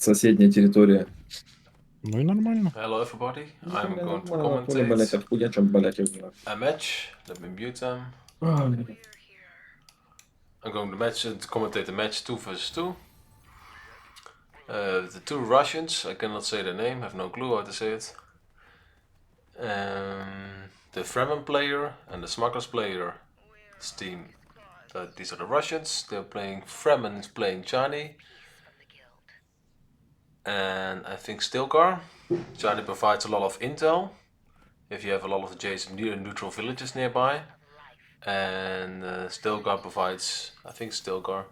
соседняя территория. Ну и нормально. Hello everybody, I'm going to Нормально, то ли, блядь, commentate охуячим, блядь, его. a match. Let me mute them. I'm going to commentate the match 2 versus 2. The two Russians, I cannot say their name, I have no clue how to say it. The Fremen player and the Smugglers player team. These are the Russians, they're playing Fremen is playing Chani. And I think Stilgar. Chani provides a lot of intel if you have a lot of adjacent neutral villages nearby. And Stilgar provides, I think Stilgar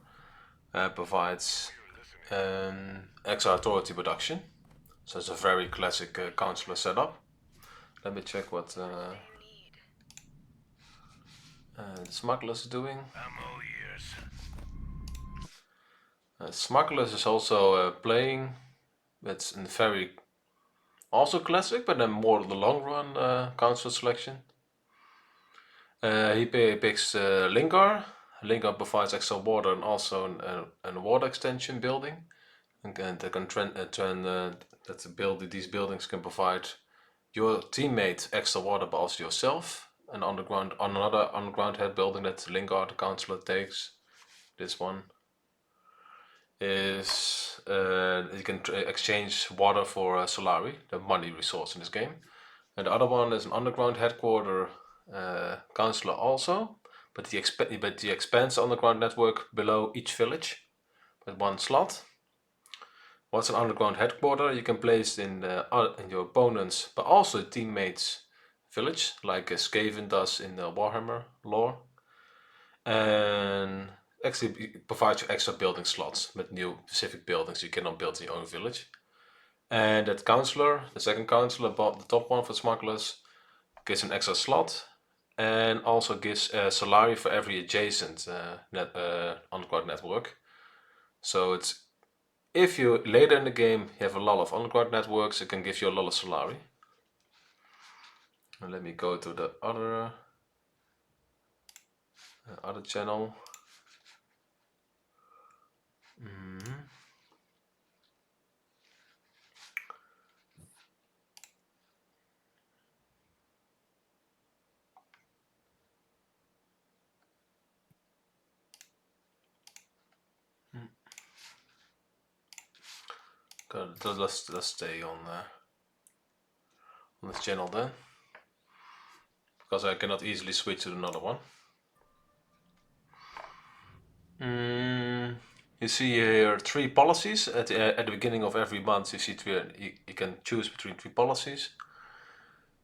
provides extra authority production. So it's a very classic counselor setup. Let me check what the Smugglers are doing. Smugglers is also playing. It's in very also classic, but then more the long run counselor selection. He picks Lingar. Lingar provides extra water and also a water extension building. And they can these buildings can provide your teammate extra water, but also yourself. And another underground head building that Lingard, the counselor, takes. This one is you can exchange water for Solari, the money resource in this game. And the other one is an underground headquarter counselor also, but he expands the underground network below each village with one slot. What's an underground headquarter? You can place in your opponent's, but also teammates' village, like Skaven does in the Warhammer lore. And actually it provides you extra building slots with new specific buildings you cannot build in your own village. And that counselor, the second counselor above the top one for smugglers, gives an extra slot and also gives Solari for every adjacent underground network. So it's if you later in the game you have a lot of underground networks, it can give you a lot of Solari. And let me go to the other channel. Good. Let's stay on this channel then, because I cannot easily switch to another one. You see here 3 policies at the beginning of every month. You see you can choose between 3 policies.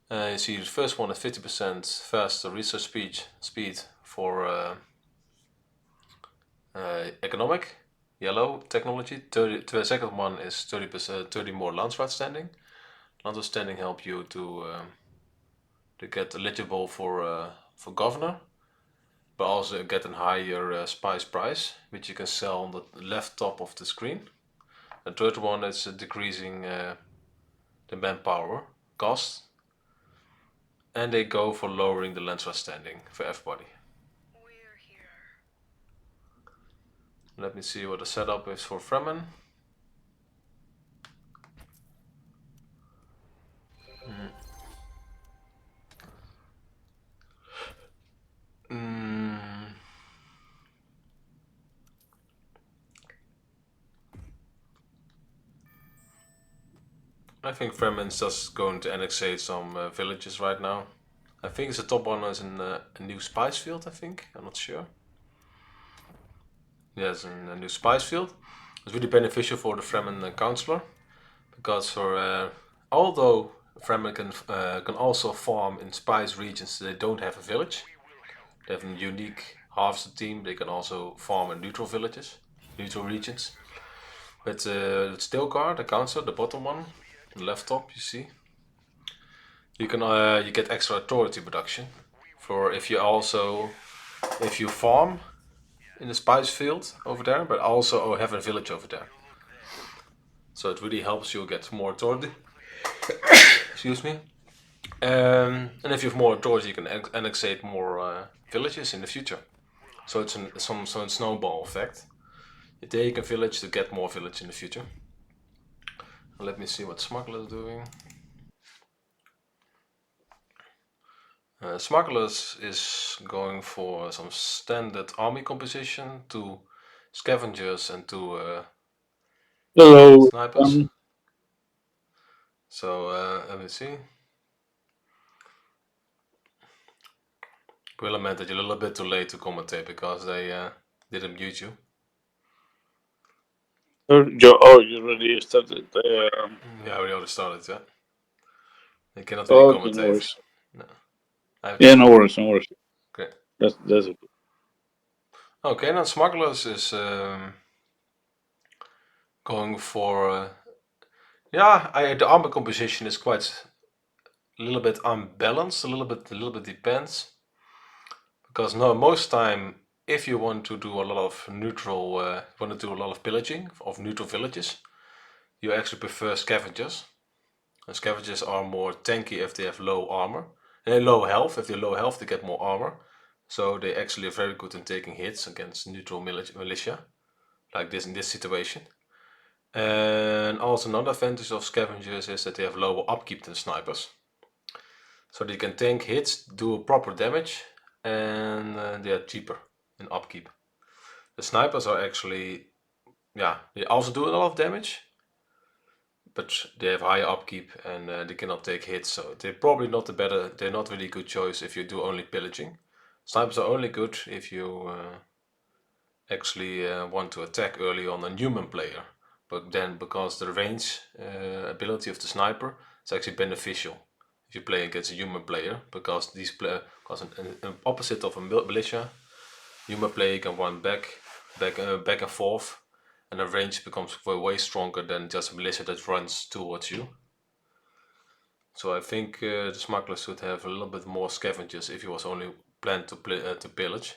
You see the first one is 50% faster research speed for economic, yellow technology. The second one is 30 more Landsraad standing. Landsraad standing help you to get eligible for governor, but also get a higher spice price, which you can sell on the left top of the screen. The third one is decreasing the manpower cost, and they go for lowering the Landsraad standing for everybody. Let me see what the setup is for Fremen. I think Fremen's just going to annexate some villages right now. I think the top one is in a new spice field, I think. I'm not sure. Yes, in a new spice field. It's really beneficial for the Fremen counselor, because for although Fremen can also farm in spice regions they don't have a village. They have a unique harvester team. They can also farm in neutral villages, neutral regions. But Stilgar, the counselor, the bottom one, the left top, you see. You can you get extra authority production for if you farm in the spice field over there, but also have a village over there. So it really helps you get more authority. Excuse me. And if you have more authority, you can annexate more villages in the future. So it's some snowball effect. You take a village to get more village in the future. Let me see what Smugglers is doing. Smugglers is going for some standard army composition, to scavengers and to Hello. snipers. So let me see. Will admit that you're a little bit too late to commentate because they didn't mute you. You already started. Yeah, we already started, yeah. They cannot really Okay, commentate. no worries. No. I have Yeah, to- no worries, no worries. Okay. That's okay. Okay, now Smugglers is going for the armor composition is quite a little bit unbalanced, a little bit depends, because no, most time if you want to do a lot of neutral, want to do a lot of pillaging of neutral villages, you actually prefer scavengers. And scavengers are more tanky if they have low armor and low health. If they're low health, they get more armor, so they actually are very good in taking hits against neutral militia, like this in this situation. And also another advantage of scavengers is that they have lower upkeep than snipers. So they can tank hits, do proper damage, and they are cheaper in upkeep. The snipers are actually, they also do a lot of damage, but they have higher upkeep and they cannot take hits. So they're probably not they're not really good choice if you do only pillaging. Snipers are only good if you actually want to attack early on a human player. But then, because the range ability of the sniper is actually beneficial if you play against a human player, because because an opposite of a militia, human player can run back and forth, and the range becomes way stronger than just a militia that runs towards you. So I think the smuggler should have a little bit more scavengers if he was only planned to pillage.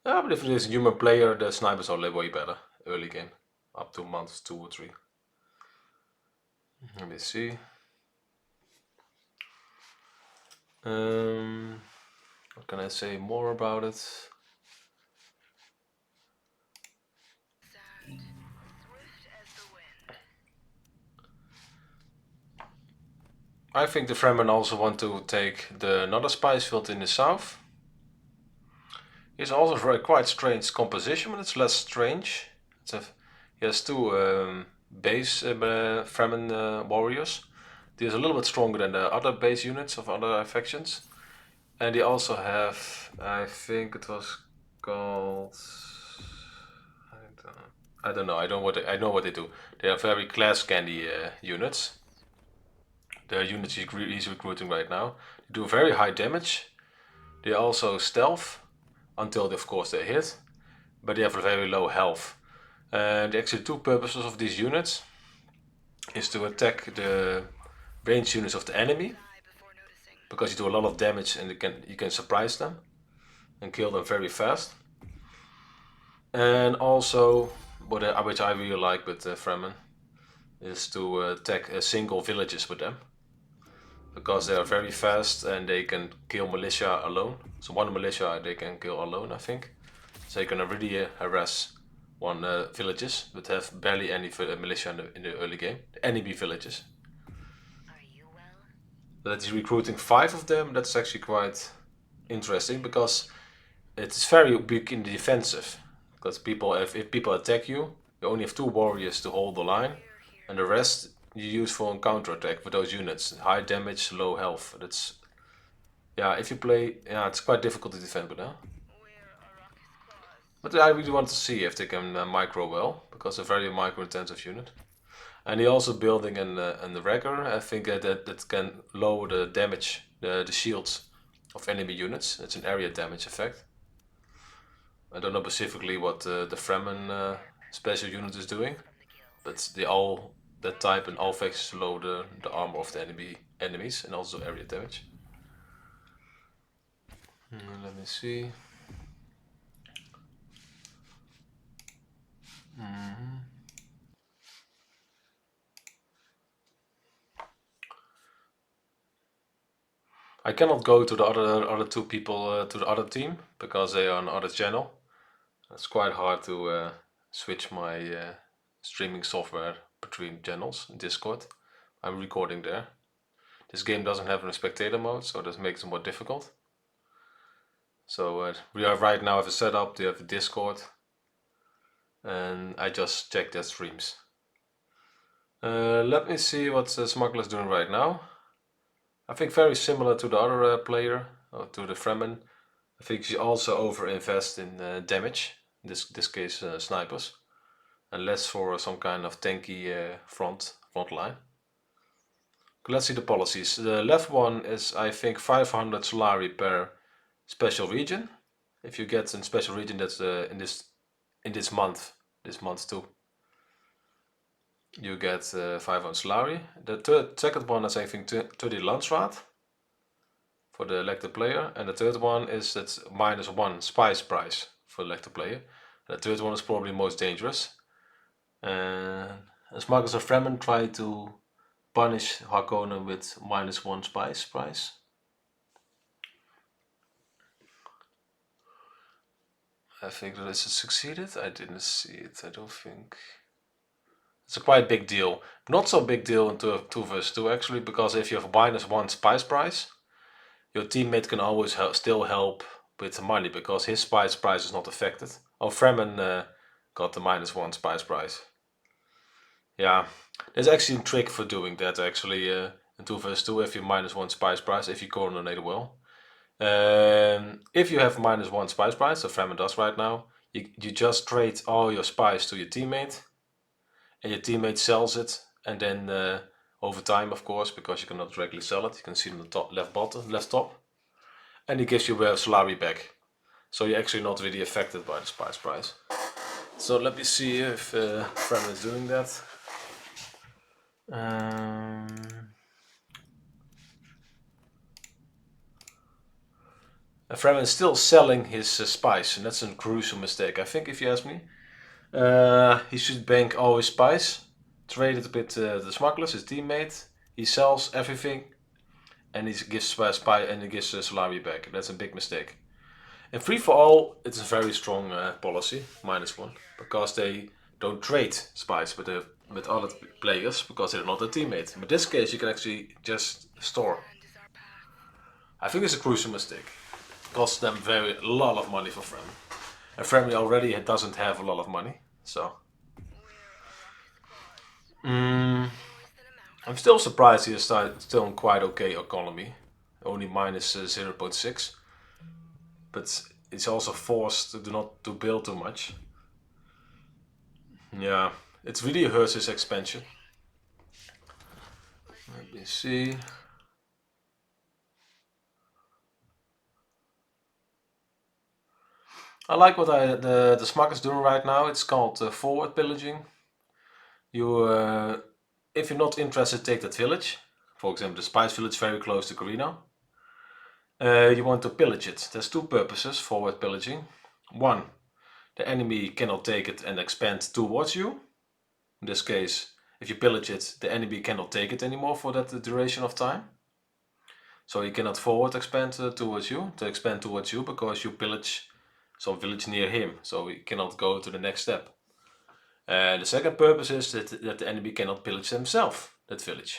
Yeah, but if it is a human player, the snipers are way better early game, up to months 2 or 3. Let me see. What can I say more about it? I think the Fremen also want to take another spice field in the south. It's also a quite strange composition, but it's less strange. He has two base Fremen warriors. He's a little bit stronger than the other base units of other factions. And they also have, I think it was called, I don't know. I know what they do. They are very class candy units. The units he's recruiting right now. They do very high damage. They also stealth until, of course, they hit, but they have a very low health. And actually, two purposes of these units is to attack the range units of the enemy, because you do a lot of damage and you can surprise them and kill them very fast. And also, which I really like with Fremen, is to attack single villages with them, because they are very fast and they can kill militia alone. So one militia they can kill alone, I think. So they can really harass one villages, but have barely any militia in the early game. The enemy villages. But he's recruiting 5 of them. That's actually quite interesting, because it's very big in the defensive. Because if people attack you, you only have 2 warriors to hold the line, and the rest you use for a counterattack with those units. High damage, low health. That's if you play, it's quite difficult to defend with that. But I really want to see if they can micro well, because they're a very micro-intensive unit. And they're also building an wrecker. I think that can lower the damage, the shields of enemy units. It's an area damage effect. I don't know specifically what the Fremen special unit is doing, but that type and all factions lower the armor of the enemies and also area damage. Let me see. I cannot go to the other 2 people to the other team, because they are on other channel. It's quite hard to switch my streaming software between channels in Discord. I'm recording there. This game doesn't have a spectator mode, so that makes it more difficult. So we are right now have a setup. They have a Discord, and I just check their streams. Let me see what Smugglers doing right now. I think very similar to the other player, or to the Fremen. I think she also over-invest in damage, in this case snipers, and less for some kind of tanky front line. Let's see the policies. The left one is, I think, 500 Solari per special region. If you get in special region, that's in this month too, you get 500 Solari. The second one is, I think, 30 Landsraad for the elected player, and the third one is that's -1 spice price for the elected player. And the third one is probably most dangerous. And Smugglers of Fremen try to punish Harkonnen with -1 spice price. I think that this has succeeded. I didn't see it. I don't think. It's a quite big deal. Not so big deal in 2 vs 2 actually, because if you have -1 spice price, your teammate can always still help with the money, because his spice price is not affected. Oh, Fremen got the -1 spice price. Yeah, there's actually a trick for doing that actually in 2 vs 2 if you -1 spice price, if you coordinate well. If you have -1 spice price, so Fremen does right now, you just trade all your spice to your teammate, and your teammate sells it, and then over time, of course, because you cannot directly sell it, you can see on the top left top, and he gives you Solari back. So you're actually not really affected by the spice price. So let me see if Fremen is doing that. Fremen is still selling his spice, and that's a crucial mistake. I think, if you ask me, he should bank all his spice, trade it with the smugglers, his teammate. He sells everything, and he gives spice and he gives Solari back. That's a big mistake. In free for all, it's a very strong policy, -1, because they don't trade spice with other players because they're not a teammate. But in this case, you can actually just store. I think it's a crucial mistake. It costs them a lot of money for Fremen. And Fremen already doesn't have a lot of money, so. I'm still surprised he is still in quite okay economy, only -0.6. But it's also forced to not to build too much. Yeah, it really hurts his expansion. Let me see. I like what the smugglers doing right now. It's called forward pillaging. You, if you're not interested, take that village. For example, the spice village very close to Corrino. You want to pillage it. There's 2 purposes forward pillaging. 1, the enemy cannot take it and expand towards you. In this case, if you pillage it, the enemy cannot take it anymore for that duration of time. So he cannot forward expand towards you because you pillage some village near him, so he cannot go to the next step. The second purpose is that the enemy cannot pillage himself, that village.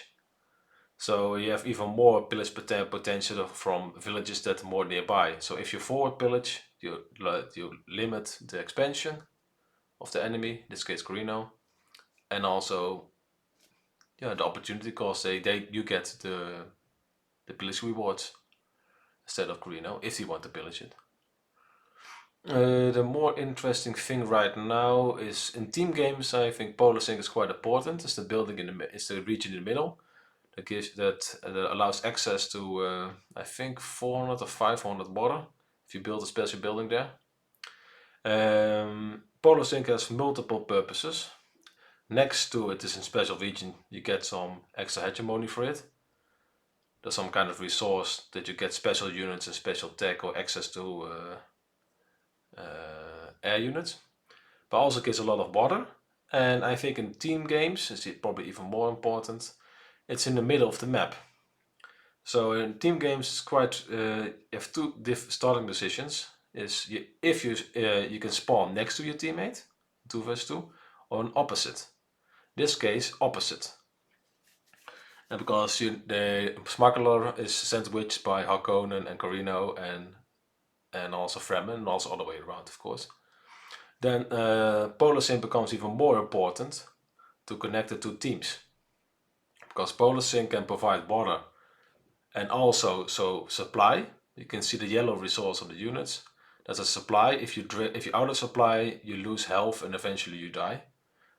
So you have even more pillage potential from villages that are more nearby. So if you forward pillage, you limit the expansion of the enemy, in this case Corrino, and also the opportunity cost. You get the pillage rewards instead of Corrino if you want to pillage it. The more interesting thing right now is in team games. I think policing is quite important. It's the building it's the region in the middle that allows access to I think 400 or 500 water if you build a special building there. Policing has multiple purposes. Next to it is in special region you get some extra hegemony for it. There's some kind of resource that you get special units and special tech or access to air units, but also gives a lot of water. And I think in team games, it's probably even more important, it's in the middle of the map. So in team games, it's quite you have 2 starting decisions. Is if you can spawn next to your teammate, 2 vs 2, or an opposite. This case, opposite. And because the smuggler is sandwiched by Harkonnen and Corrino and also Fremen, and also other way around, of course, then Polar Sync becomes even more important to connect the two teams. Because Polar Sync can provide water and also supply. You can see the yellow resource on the units. That's a supply. If you're out of supply, you lose health and eventually you die.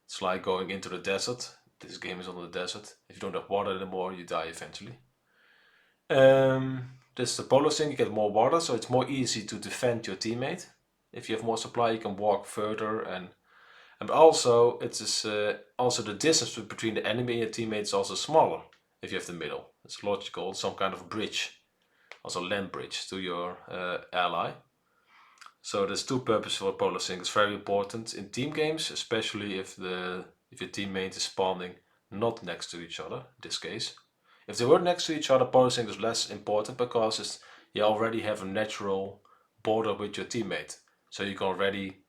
It's like going into the desert. This game is on the desert. If you don't have water anymore, you die eventually. This is the Polar Sync. You get more water, so it's more easy to defend your teammate. If you have more supply, you can walk further, and also also the distance between the enemy and your teammate is also smaller if you have the middle. It's logical, some kind of bridge, also land bridge to your ally. So there's two purposes for Polar Sync. It's very important in team games, especially if your teammate is spawning not next to each other. In this case, if they were next to each other, Polar Sync is less important because you already have a natural border with your teammate, so you can already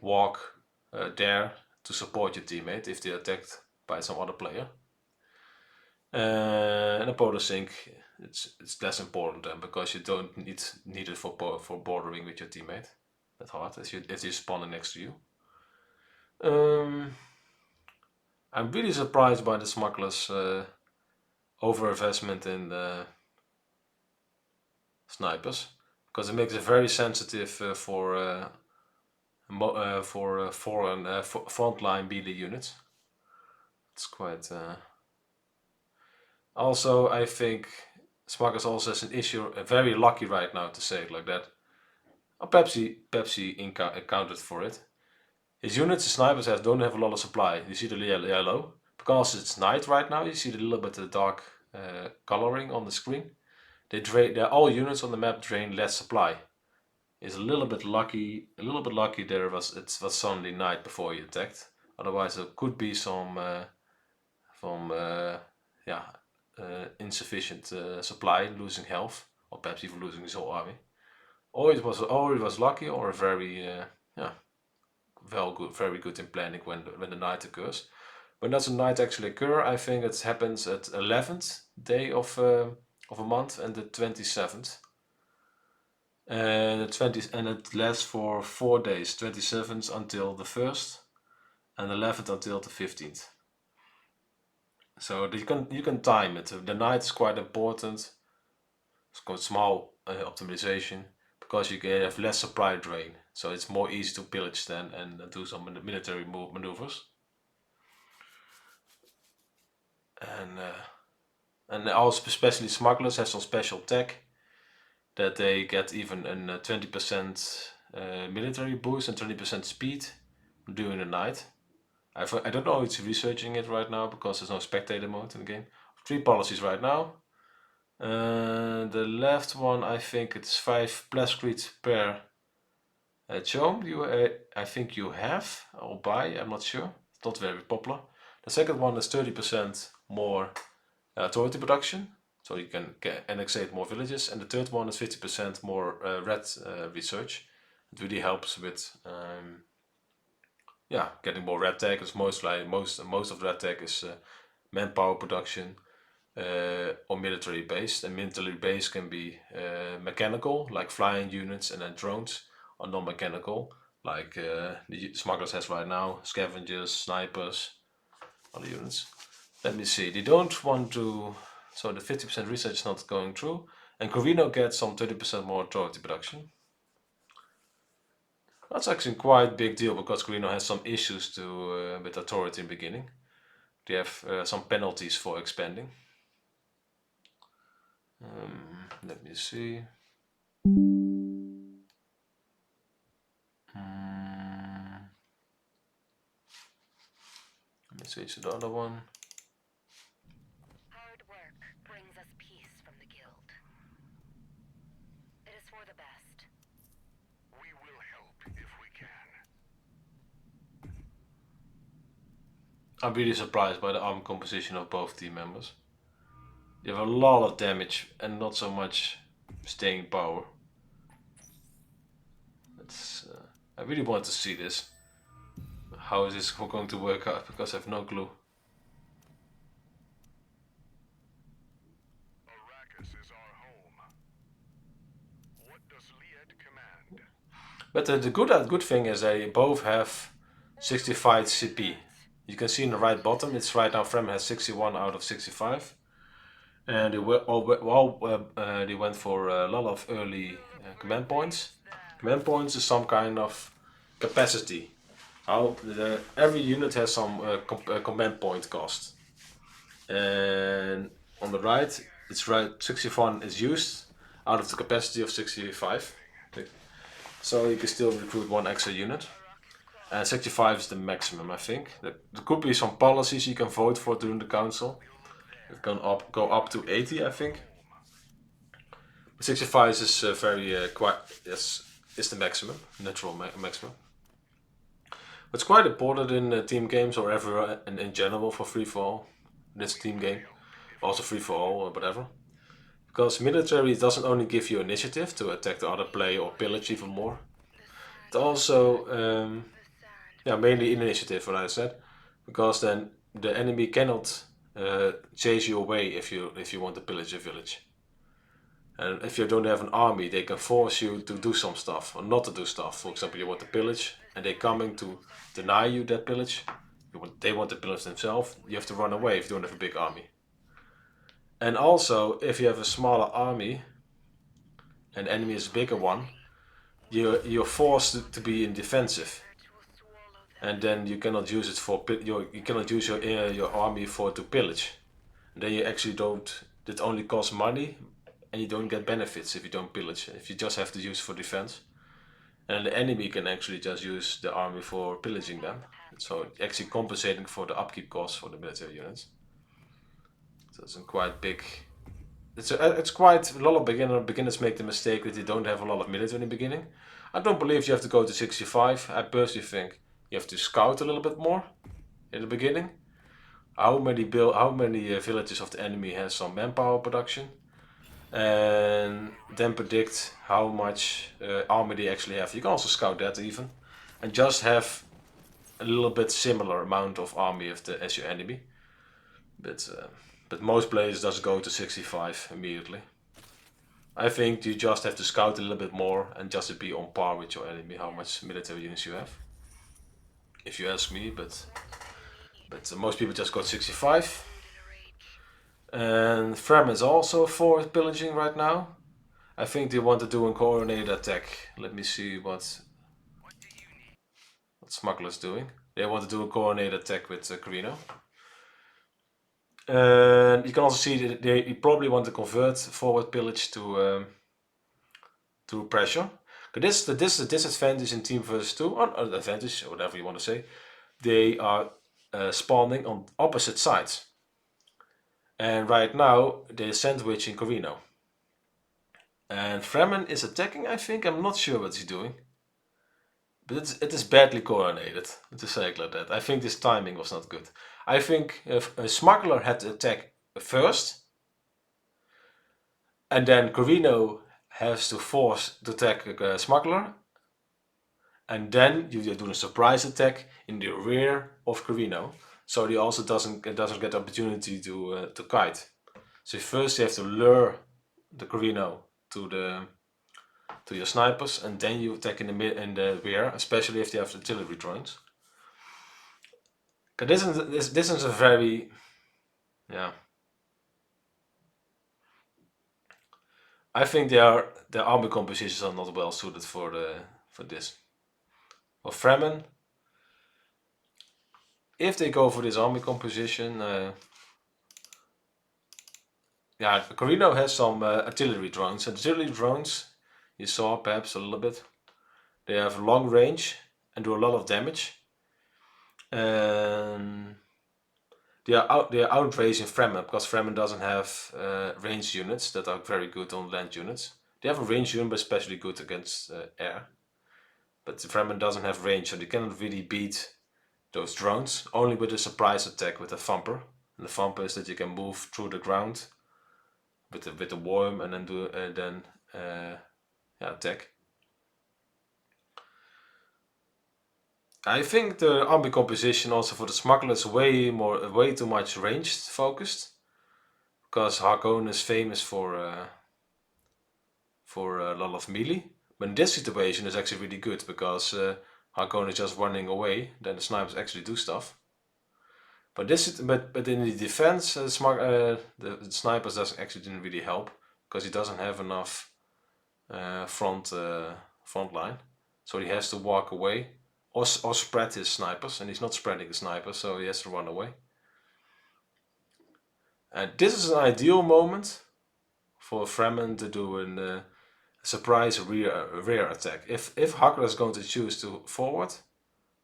walk there to support your teammate if they're attacked by some other player. And a Polar Sync, it's less important then because you don't need it for bordering with your teammate that hard if they're spawning next to you. I'm really surprised by the smugglers' overinvestment in the snipers because it makes it very sensitive for foreign frontline melee units. It's quite. Also, I think Smugglers also has an issue. Very lucky right now to say it like that. Oh, Pepsi accounted for it. His units, the snipers, don't have a lot of supply. You see the yellow because it's night right now. You see a little bit of dark coloring on the screen. All units on the map drain less supply. It's a little bit lucky. It was suddenly night before he attacked. Otherwise, there could be some insufficient supply, losing health, or perhaps even losing his whole army. Or it was lucky, or very very good in planning when the night occurs. When does a night actually occur? I think it happens at 11th day of a month and the 27th. And it lasts for 4 days, 27th until the 1st, and 11th until the 15th. So you can time it. The night is quite important. It's called small optimization because you can have less supply drain. So it's more easy to pillage then and do some military maneuvers. And also especially smugglers have some special tech that they get even a 20% military boost and 20% speed during the night. I don't know if it's researching it right now because there's no spectator mode in the game. 3 policies right now. The left one, I think it's 5 plascrete per chome. I think you have or buy, I'm not sure. It's not very popular. The second one is 30% more authority production, so you can annexate more villages. And the third one is 50% more red research. It really helps with getting more red tech. It's most of the red tech is manpower production or military based. And military based can be mechanical, like flying units, and then drones, or non-mechanical, like the smugglers has right now, scavengers, snipers, other units. Let me see. They don't want to. So the 50% research is not going through, and Corrino gets some 30% more authority production. That's actually quite a big deal because Corrino has some issues with authority in the beginning. They have some penalties for expanding. Let me see. Let me switch to the other one. Hard work brings us peace from the guild. It is for the best. We will help if we can. I'm really surprised by the arm composition of both team members. They have a lot of damage and not so much staying power. I really want to see this. How is this going to work out? Because I have no clue. But the good thing is they both have 65 CP. You can see in the right bottom, it's right now Fremen has 61 out of 65. And they they went for a lot of early command points. Command points is some kind of capacity. Every unit has some command point cost. And on the right, it's right 61 is used out of the capacity of 65. So you can still recruit one extra unit. And 65 is the maximum, I think. There could be some policies you can vote for during the council. It can go up to 80, I think. 65 is is the maximum, natural maximum. It's quite important in team games or ever in general for free for all. This team game, also free for all or whatever. Because military doesn't only give you initiative to attack the other player or pillage even more. It also, mainly initiative, what I said, because then the enemy cannot chase you away if you want to pillage a village. And if you don't have an army, they can force you to do some stuff or not to do stuff. For example, you want to pillage and they're coming to deny you that pillage. They want to pillage themselves. You have to run away if you don't have a big army. And also, if you have a smaller army and the enemy is a bigger one, you're forced to be in defensive. And then you cannot use it for you cannot use your army to pillage. And then you actually don't. It only costs money, and you don't get benefits if you don't pillage. If you just have to use for defense, and the enemy can actually just use the army for pillaging them. So actually compensating for the upkeep costs for the military units. So it's a quite big. It's quite a lot of beginners make the mistake that they don't have a lot of military in the beginning. I don't believe you have to go to 65. I personally think you have to scout a little bit more in the beginning. How many villages of the enemy has some manpower production, and then predict how much army they actually have. You can also scout that even, and just have a little bit similar amount of army as your enemy. But most players just go to 65 immediately. I think you just have to scout a little bit more and just to be on par with your enemy, how much military units you have. If you ask me, but most people just go 65. And Fremen is also for pillaging right now. I think they want to do a coordinated attack. Let me see what Smugglers doing. They want to do a coordinated attack with Corrino. And you can also see that they probably want to convert forward pillage to pressure. This is the disadvantage in team versus 2, or advantage, or whatever you want to say. They are spawning on opposite sides. And right now they're sandwiching Corrino. And Fremen is attacking, I think. I'm not sure what he's doing. But it is badly coordinated, to say it like that. I think this timing was not good. I think a Smuggler had to attack first. And then Corrino has to force to attack a Smuggler. And then you do a surprise attack in the rear of Corrino. So he also doesn't get the opportunity to kite. So first you have to lure the Corrino to your snipers, and then you attack in the rear, especially if you have artillery drones. This is a very, I think the army compositions are not well suited for this. For Fremen, if they go for this army composition, Corrino has some artillery drones. Artillery drones, you saw perhaps a little bit. They have long range and do a lot of damage. And they are outracing Fremen, because Fremen doesn't have range units that are very good on land units. They have a range unit, but especially good against air. But the Fremen doesn't have range, so they cannot really beat those drones. Only with a surprise attack with a thumper. And the thumper is that you can move through the ground with the worm and then attack. I think the army composition also for the Smugglers is way too much range focused, because Harkonnen is famous for a lot of melee, But in this situation, it's actually really good because Harkonnen is just running away. Then the snipers actually do stuff. But in the defense, the snipers didn't really help because he doesn't have enough front line, so he has to walk away or spread his snipers, and he's not spreading the snipers, so he has to run away. And this is an ideal moment for Fremen to do a surprise rear attack. If Hakra is going to choose to forward,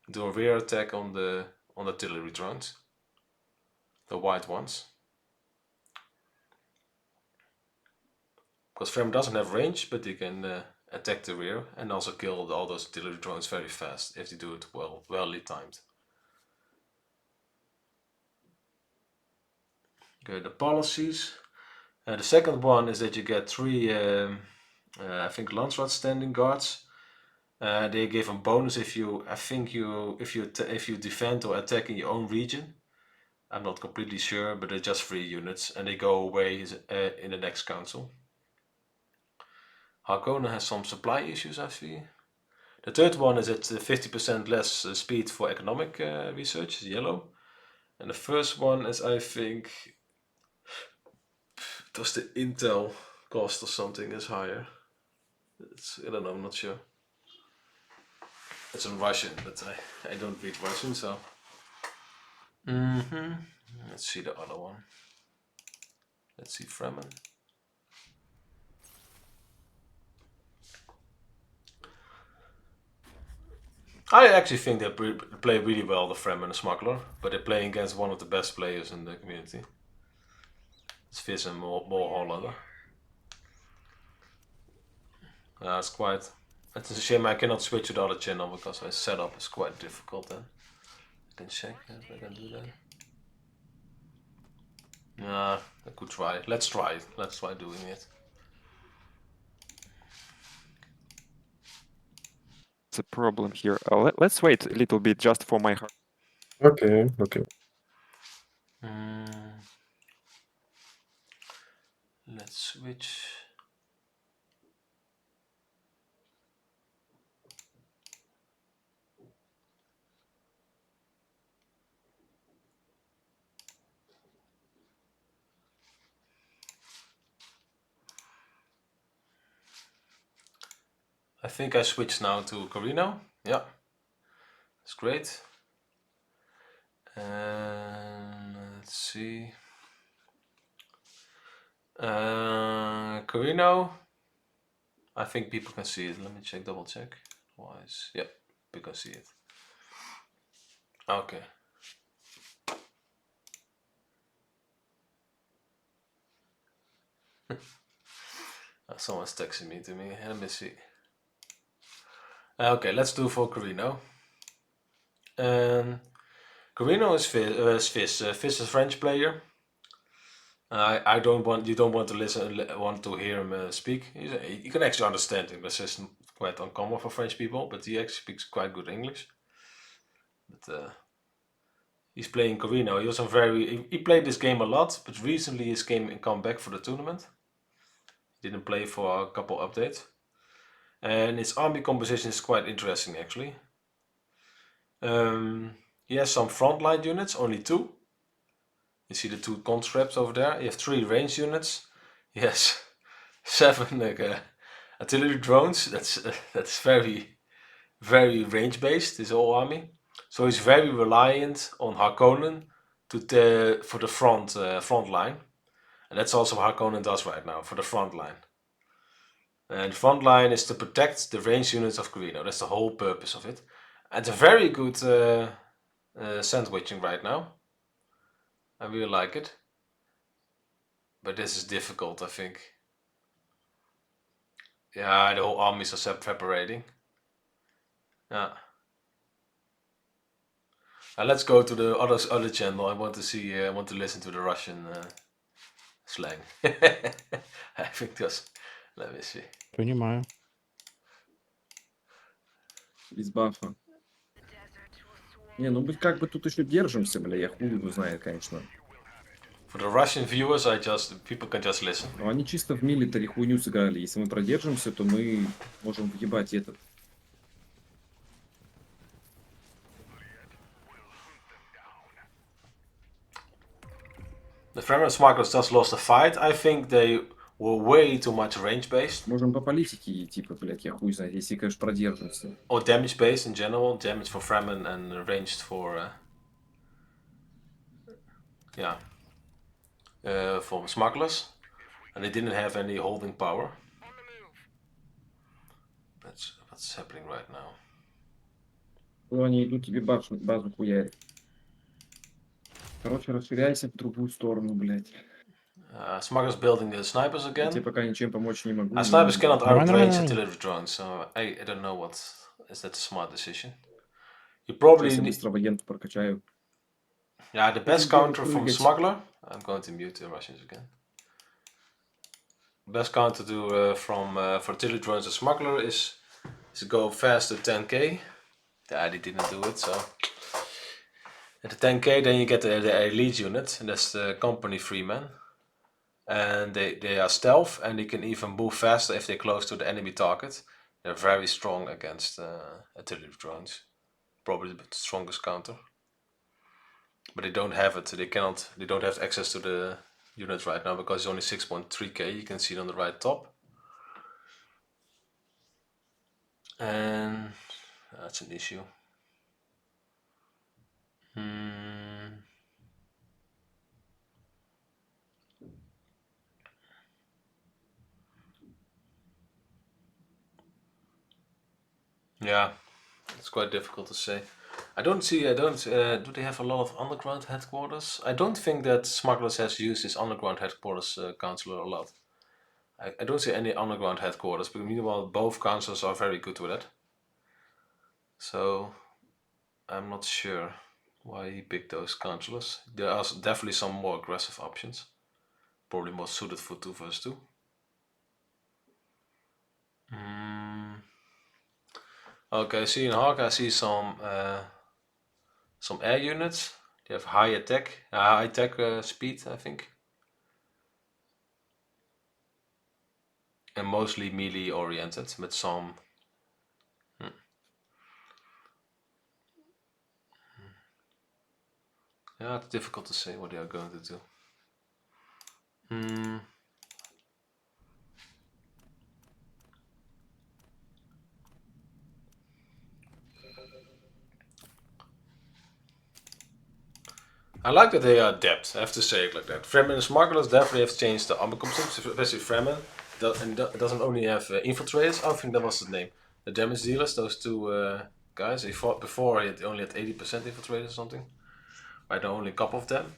do a rear attack on the artillery drones, the white ones. Because Fremen doesn't have range, but they can attack the rear and also kill all those artillery drones very fast if they do it well timed. Okay, the policies. The second one is that you get 3, I think, Landsrat standing guards. They give a bonus if you defend or attack in your own region. I'm not completely sure, but they're just 3 units, and they go away in the next council. Harkonnen has some supply issues, I see. The third one is at 50% less speed for economic research, is yellow. And the first one is, I think, does the Intel cost or something is higher? I don't know, I'm not sure. It's in Russian, but I don't read Russian, so. Let's see the other one. Let's see Fremen. I actually think they play really well, the Fremen and Smuggler, but they're playing against one of the best players in the community. It's Viz and more Hollander. It's a shame I cannot switch to the other channel because my setup is quite difficult then. I can check if I can do that. Yeah, I could try. Let's try it. Let's try doing it. The problem here. Let's wait a little bit just for my heart. Okay. Let's switch. I think I switched now to Corrino. Yeah, that's great. And let's see. Corrino. I think people can see it. Let me double check. Otherwise, yep, people can see it. Okay. Someone's texting me. Let me see. Okay, let's do for Corrino. Corrino is Fizz. Fizz is a French player. You don't want to hear him speak. You can actually understand English. It's quite uncommon for French people, but he actually speaks quite good English. But he's playing Corrino. He played this game a lot, but recently his game come back for the tournament. He didn't play for a couple updates, and his army composition is quite interesting actually. He has some frontline units, only 2. You see the 2 conscripts over there. You have 3 range units. He has 7 artillery drones. That's very, very range based. His whole army. So he's very reliant on Harkonnen for the front line, and that's also what Harkonnen does right now for the front line. And the front line is to protect the range units of Corrino. That's the whole purpose of it. And it's a very good sandwiching right now. I really like it. But this is difficult, I think. Yeah, the whole armies are separating. Yeah. Let's go to the other channel. I want to listen to the Russian slang. I think that's. Let me see. Понимаю. Из бафа. Не, ну мы как бы тут еще держимся, бля, я хуй его знает, конечно. For the Russian viewers, people can just listen. Но они чисто в милитари хуйню сыграли. Если мы продержимся, то мы можем въебать этот. The Fremen Smugglers just lost a fight. I think they were way too much range based. Можем по политике, типа, блядь, я хуй знает, если, конечно, продержимся. Or damage based in general. Damage for Fremen and ranged for for smugglers. And they didn't have any holding power. That's what's happening right now. Ну, они идут тебе базу хуярить. Короче, расширяйся в другую сторону, блядь. Smugglers building the snipers Я again. тебе пока ничем помочь не могу. Snipers cannot Нормально, outrange нормально. artillery drones, so I don't know what is that a smart decision. You probably Сейчас я need, быстро агента прокачаю. yeah, the best counter from smuggler. I'm going to mute the Russians again. Best counter to for artillery drones and smuggler is to go fast to 10k. Yeah, they didn't do it, so at the 10k then you get the elite unit, and that's the company Fremen. And they are stealth, and they can even move faster if they're close to the enemy target. They're very strong against artillery drones. Probably the strongest counter. But they don't have it. They don't have access to the unit right now because it's only 6.3k. You can see it on the right top. And that's an issue. Yeah, it's quite difficult to say. Do they have a lot of underground headquarters? I don't think that Smugglers has used his underground headquarters counselor a lot. I don't see any underground headquarters, but meanwhile both counselors are very good with it. So I'm not sure why he picked those counselors. There are definitely some more aggressive options. Probably more suited for 2 vs 2. Okay, see in Hark I see some air units. They have high attack speed, I think. And mostly melee oriented with some yeah, it's difficult to say what they are going to do. I like that they are adept, I have to say it like that. Fremen and Smugglers definitely have changed the armor composition, especially Fremen. And it doesn't only have infiltrators, I think that was the name. The damage dealers, those two guys, he fought before, he only had 80% infiltrators or something. Right now only a couple of them.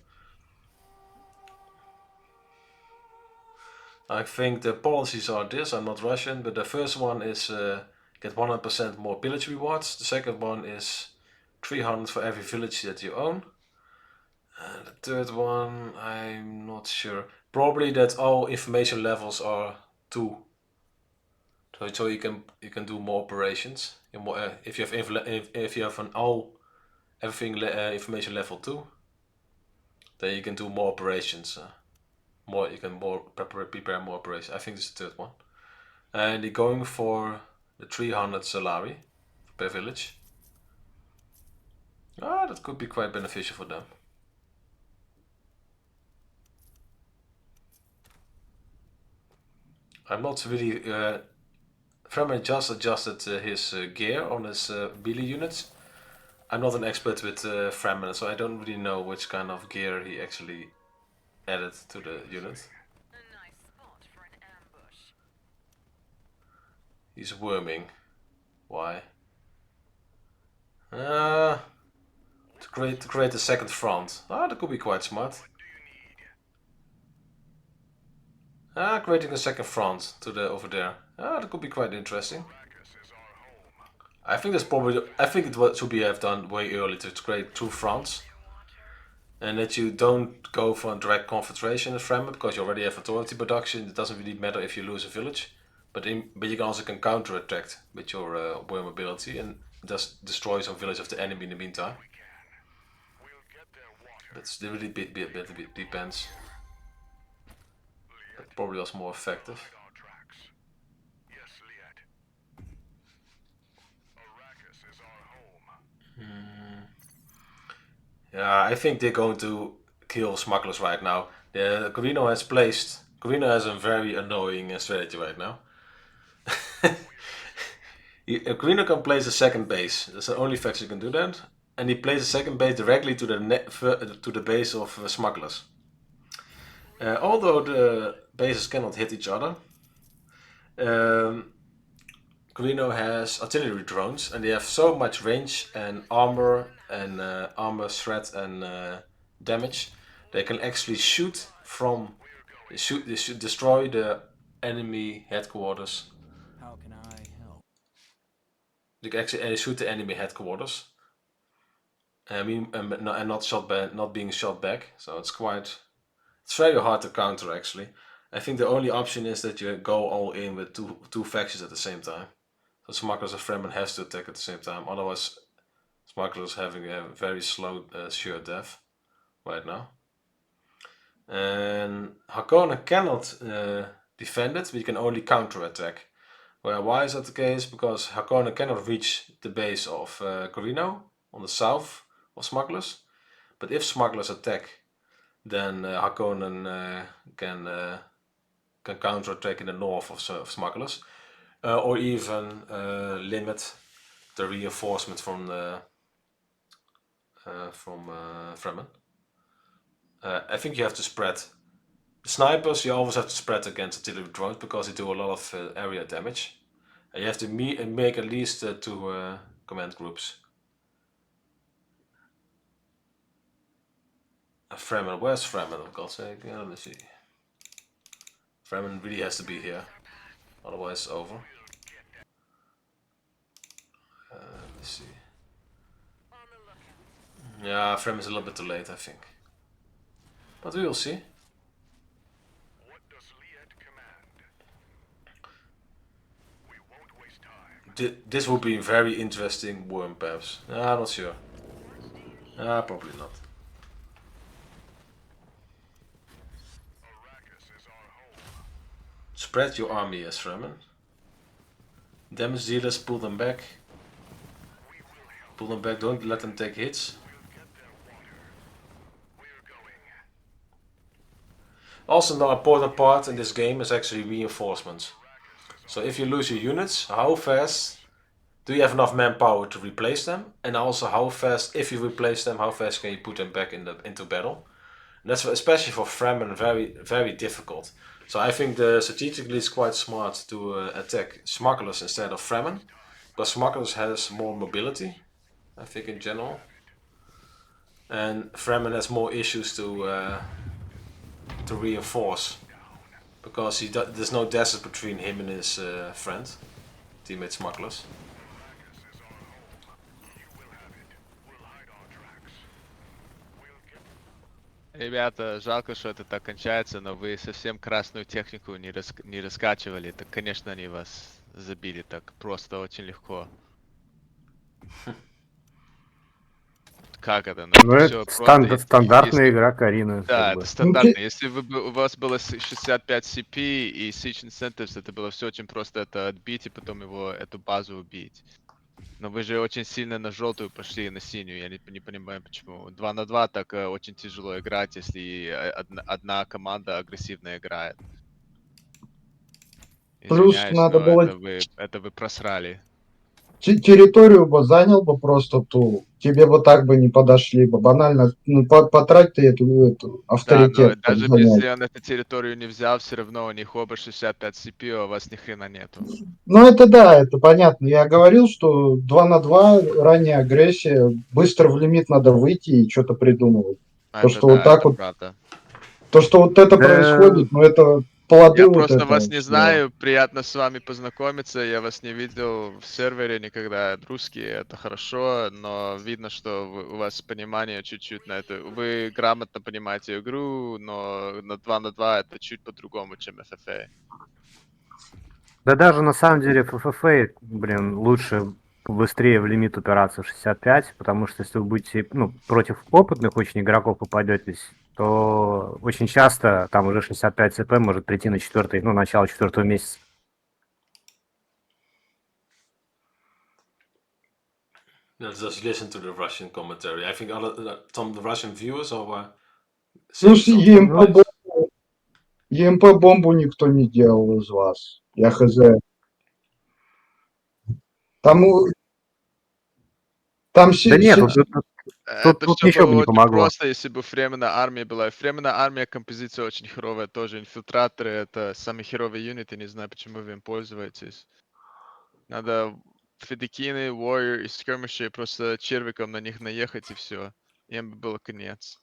I think the policies are this, I'm not Russian, but the first one is get 100% more pillage rewards. The second one is 300 for every village that you own. And the third one, I'm not sure. Probably that all information levels are 2. So you can do more operations. If you have everything information level 2, then you can do more operations. You can prepare more operations. I think this is the third one. And they're going for the 300 salari per village. That could be quite beneficial for them. I'm not really. Fremen just adjusted his gear on his melee units. I'm not an expert with Fremen, so I don't really know which kind of gear he actually added to the unit. A nice spot for an ambush. He's worming. Why? To create a second front. That could be quite smart. Creating a second front over there. That could be quite interesting. I think it should be have done way early to create 2 fronts. And that you don't go for a direct confrontation with Fremen because you already have authority production. It doesn't really matter if you lose a village. But you can also counter-attack with your worm ability and just destroy some village of the enemy in the meantime. We'll get their water That's really depends. That probably was more effective. Our tracks. Yes, Liet. Arrakis is our home. Yeah, I think they're going to kill smugglers right now. Corrino has a very annoying strategy right now. Corrino can place a second base. That's the only faction can do that, and he places a second base directly to the base of smugglers. Although the bases cannot hit each other, Corrino has artillery drones, and they have so much range and armor threat and damage. They can actually shoot destroy the enemy headquarters. How can I help? They can actually shoot the enemy headquarters. And not being shot back. So it's very hard to counter actually. I think the only option is that you go all in with two factions at the same time. So Smugglers and Fremen has to attack at the same time. Otherwise, Smugglers having a very slow sure death right now. And Harkonnen cannot defend it, but you can only counter-attack. Well, why is that the case? Because Harkonnen cannot reach the base of Corrino on the south of Smugglers. But if Smugglers attack, then Harkonnen can counter-attack in the north of Smugglers. Or even limit the reinforcement from Fremen. I think you have to spread. The snipers you always have to spread against artillery drones because they do a lot of area damage. And you have to make at least 2 command groups. Fremen, where's Fremen? For God's sake, let me see. Fremen really has to be here, otherwise it's over. Let me see. Yeah, Fremen's a little bit too late, I think. But we will see. What does Liet command? We won't waste time. This would be a very interesting worm, perhaps. I'm not sure. Probably not. Arrakis is our home. Spread your army as Fremen. Damage dealers, pull them back. Pull them back, don't let them take hits. Also, an important part in this game is actually reinforcements. So if you lose your units, how fast do you have enough manpower to replace them? And also how fast, if you replace them, how fast can you put them back into battle? And that's especially for Fremen very, very difficult. So I think strategically it's quite smart to attack Smugglers instead of Fremen. Because Smugglers has more mobility, I think in general. And Fremen has more issues to reinforce. Because there's no desert between him and his friend, teammate Smugglers. Ребята, жалко, что это так кончается, но вы совсем красную технику не раскачивали. Так, конечно, они вас забили так просто, очень легко. Как это? Ну, это стандартная игра Коррины. Да, это стандартно. Если у вас было 65 CP и Siege Incentives, это было все очень просто это отбить и потом эту базу убить. Но вы же очень сильно на желтую пошли и на синюю. Я не понимаю почему. 2 на 2 так очень тяжело играть, если одна команда агрессивно играет. Извиняюсь, надо но было- это вы просрали. Территорию бы занял бы просто ту, тебе бы так бы не подошли бы. Банально, потрать ты эту Да, но авторитет. даже чтобы занять. если он эту территорию не взял, все равно у них оба 65 CP, а у вас ни хрена нету. Ну это да, это понятно. Я говорил, что 2 на 2, ранняя агрессия, быстро в лимит надо выйти и что-то придумывать. Это что да, вот так это вот- правда. То, что вот это происходит, ну это плоды Я вот просто этого вас не всего. знаю, приятно с вами познакомиться, я вас не видел в сервере никогда, русские, это хорошо, но видно, что у вас понимание чуть-чуть на это, вы грамотно понимаете игру, но на 2 на 2 это чуть по-другому, чем FFA. Да даже на самом деле в FFA, блин, лучше побыстрее в лимит упираться в 65, потому что если вы будете, ну, против опытных очень игроков попадетесь, то очень часто там уже 65 ЦП может прийти на четвертый, ну, начало четвертого месяца. Let's just listen to the Russian commentary. I think some of the Russian viewers are saying Слушай, something nice. ЕМП-бомбу никто не делал из вас. Я хз. Там, там Да нет, Это тут все ничего было бы не очень помогло. просто, если бы Фремена армия была. Фремена армия композиция очень херовая тоже. Инфилтраторы это самый херовый юнит, я не знаю, почему вы им пользуетесь. Надо Федекины, Warrior и Skirmisher просто червиком на них наехать и все. Им бы было конец.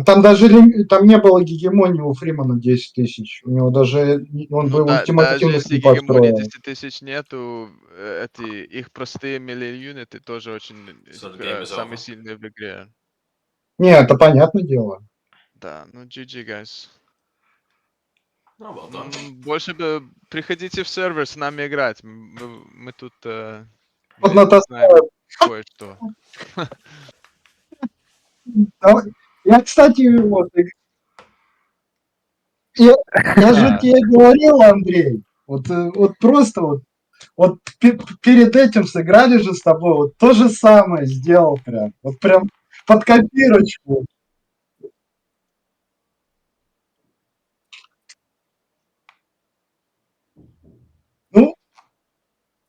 там там не было гегемонии у Фримана 10 тысяч. У него даже он бы Даже ультимативных если не гегемонии построил. 10 тысяч нету, их простые мили юниты тоже очень So the game is самые over. сильные в игре. Не, это понятное дело. Да, ну GG, guys. Oh, well done. Больше бы приходите в сервер с нами играть. Мы тут Вот знаем кое-что. Я, кстати, вот, я же тебе говорил, Андрей, вот просто вот перед этим сыграли же с тобой, вот то же самое сделал прям, вот прям под копирочку.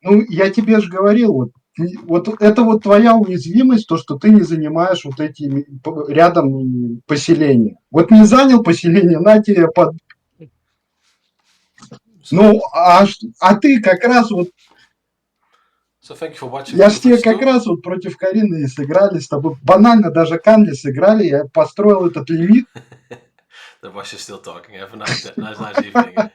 Ну, я тебе же говорил, вот это вот твоя уязвимость, то, что ты не занимаешь вот эти рядом поселения. Вот не занял поселение, на тебе под... Ну, а ты как раз вот... So thank you for watching. Я ж тебе как раз вот против Карины и сыграли с тобой. Банально даже Канли сыграли, я построил этот лимит. The Russians still talking. Have a nice evening.